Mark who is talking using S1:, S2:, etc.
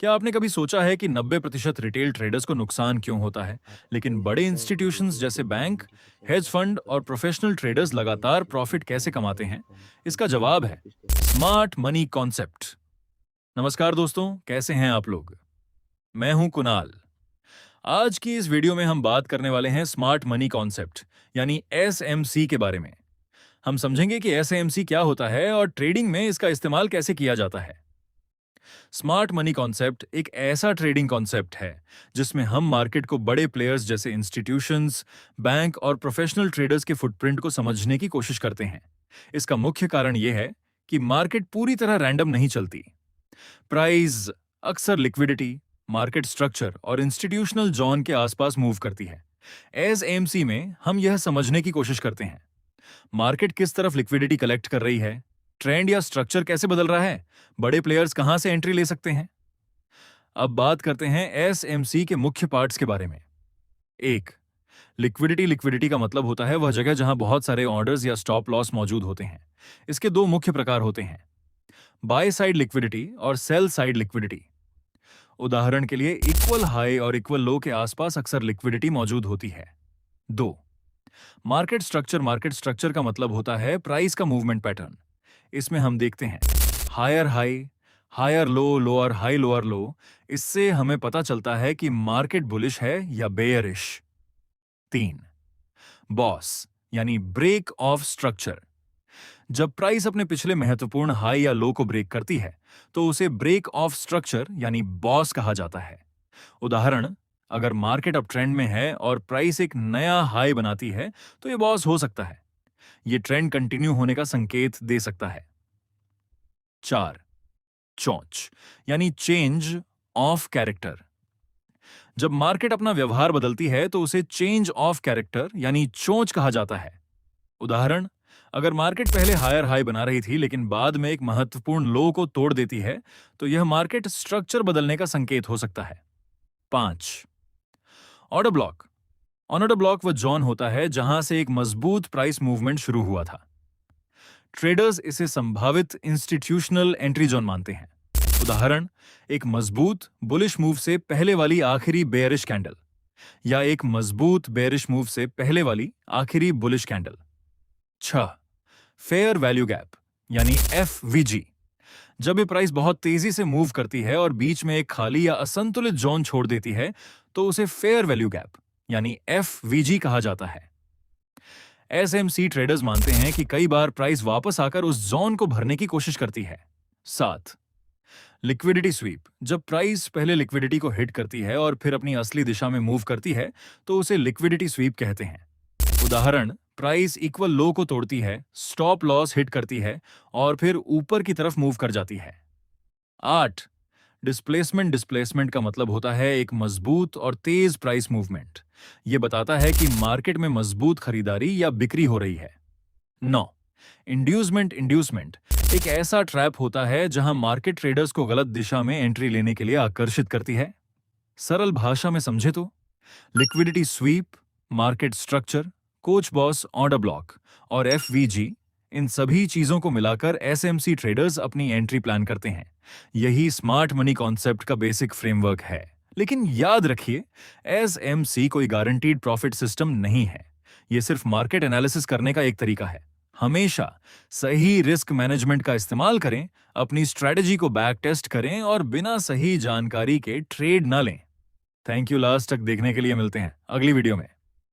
S1: क्या आपने कभी सोचा है कि 90% रिटेल ट्रेडर्स को नुकसान क्यों होता है, लेकिन बड़े इंस्टीट्यूशंस जैसे बैंक, हेज फंड और प्रोफेशनल ट्रेडर्स लगातार प्रॉफिट कैसे कमाते हैं? इसका जवाब है स्मार्ट मनी कॉन्सेप्ट। नमस्कार दोस्तों, कैसे हैं आप लोग? मैं हूं कुणाल। आज की इस वीडियो में हम बात करने वाले हैं स्मार्ट मनी कॉन्सेप्ट यानी एसएमसी के बारे में। हम समझेंगे कि एसएमसी क्या होता है और ट्रेडिंग में इसका इस्तेमाल कैसे किया जाता है। स्मार्ट मनी कॉन्सेप्ट एक ऐसा ट्रेडिंग कॉन्सेप्ट है जिसमें हम मार्केट को बड़े प्लेयर्स जैसे इंस्टीट्यूशंस, बैंक और प्रोफेशनल ट्रेडर्स के फुटप्रिंट को समझने की कोशिश करते हैं। इसका मुख्य कारण यह है कि मार्केट पूरी तरह रैंडम नहीं चलती। प्राइस अक्सर लिक्विडिटी, मार्केट स्ट्रक्चर और इंस्टीट्यूशनल जोन के आसपास मूव करती है। एसएमसी में हम यह समझने की कोशिश करते हैं मार्केट किस तरफ लिक्विडिटी कलेक्ट कर रही है, ट्रेंड या स्ट्रक्चर कैसे बदल रहा है, बड़े प्लेयर्स कहां से एंट्री ले सकते हैं। अब बात करते हैं एसएमसी के मुख्य पार्ट्स के बारे में। एक, लिक्विडिटी। लिक्विडिटी का मतलब होता है वह जगह जहां बहुत सारे ऑर्डर्स या स्टॉप लॉस मौजूद होते हैं। इसके दो मुख्य प्रकार होते हैं, बाय साइड लिक्विडिटी और सेल साइड लिक्विडिटी। उदाहरण के लिए इक्वल हाई और इक्वल लो के आसपास अक्सर लिक्विडिटी मौजूद होती है। दो, मार्केट स्ट्रक्चर। मार्केट स्ट्रक्चर का मतलब होता है प्राइस का मूवमेंट पैटर्न। इसमें हम देखते हैं higher high, higher low, lower high, lower low. इससे हमें पता चलता है कि मार्केट बुलिश है या बेयरिश। तीन, बॉस यानी ब्रेक ऑफ स्ट्रक्चर। जब प्राइस अपने पिछले महत्वपूर्ण हाई या लो को ब्रेक करती है तो उसे ब्रेक ऑफ स्ट्रक्चर यानी बॉस कहा जाता है। उदाहरण, अगर मार्केट अप ट्रेंड में है और प्राइस एक नया हाई बनाती है तो यह बॉस हो सकता है। यह ट्रेंड कंटिन्यू होने का संकेत दे सकता है। चार, चोंच यानी चेंज ऑफ कैरेक्टर। जब मार्केट अपना व्यवहार बदलती है तो उसे चेंज ऑफ कैरेक्टर यानी चोंच कहा जाता है। उदाहरण, अगर मार्केट पहले हायर हाई बना रही थी लेकिन बाद में एक महत्वपूर्ण लो को तोड़ देती है तो यह मार्केट स्ट्रक्चर बदलने का संकेत हो सकता है। पांच, ऑर्डर ब्लॉक। ऑर्डर ब्लॉक वह जोन होता है जहां से एक मजबूत प्राइस मूवमेंट शुरू हुआ था। ट्रेडर्स इसे संभावित इंस्टीट्यूशनल एंट्री जोन मानते हैं। उदाहरण, एक मजबूत बुलिश मूव से पहले वाली आखिरी बेयरिश कैंडल या एक मजबूत बेयरिश मूव से पहले वाली आखिरी bullish candle. 6, fair value gap यानी एफवीजी। जब ये प्राइस बहुत तेजी से मूव करती है और बीच में एक खाली या असंतुलित जोन छोड़ देती है तो उसे फेयर वैल्यू गैप यानी एफवीजी कहा जाता है। एसएमसी ट्रेडर्स मानते हैं कि कई बार प्राइस वापस आकर उस जोन को भरने की कोशिश करती है। 7, लिक्विडिटी स्वीप। जब प्राइस पहले लिक्विडिटी को हिट करती है और फिर अपनी असली दिशा में मूव करती है तो उसे लिक्विडिटी स्वीप कहते हैं। उदाहरण, प्राइस इक्वल लो को तोड़ती है, स्टॉप लॉस हिट करती है और फिर ऊपर की तरफ मूव कर जाती है। 8, डिस्प्लेसमेंट। डिस्प्लेसमेंट का मतलब होता है एक मजबूत और तेज प्राइस मूवमेंट। यह बताता है कि मार्केट में मजबूत खरीदारी या बिक्री हो रही है। 9, इंड्यूसमेंट। इंड्यूसमेंट एक ऐसा ट्रैप होता है जहां मार्केट ट्रेडर्स को गलत दिशा में एंट्री लेने के लिए आकर्षित करती है। सरल भाषा में समझे तो liquidity SVEEP, market structure, coach boss, order block और एफवीजी, इन सभी चीजों को मिलाकर एसएमसी ट्रेडर्स अपनी एंट्री प्लान करते हैं। यही स्मार्ट मनी कॉन्सेप्ट का बेसिक फ्रेमवर्क है। लेकिन याद रखिए, एसएमसी कोई गारंटीड प्रॉफिट सिस्टम नहीं है। यह सिर्फ मार्केट एनालिसिस करने का एक तरीका है। हमेशा सही रिस्क मैनेजमेंट का इस्तेमाल करें, अपनी स्ट्रेटजी को बैक टेस्ट करें और बिना सही जानकारी के ट्रेड न लें। थैंक यू लास्ट तक देखने के लिए। मिलते हैं अगली वीडियो में।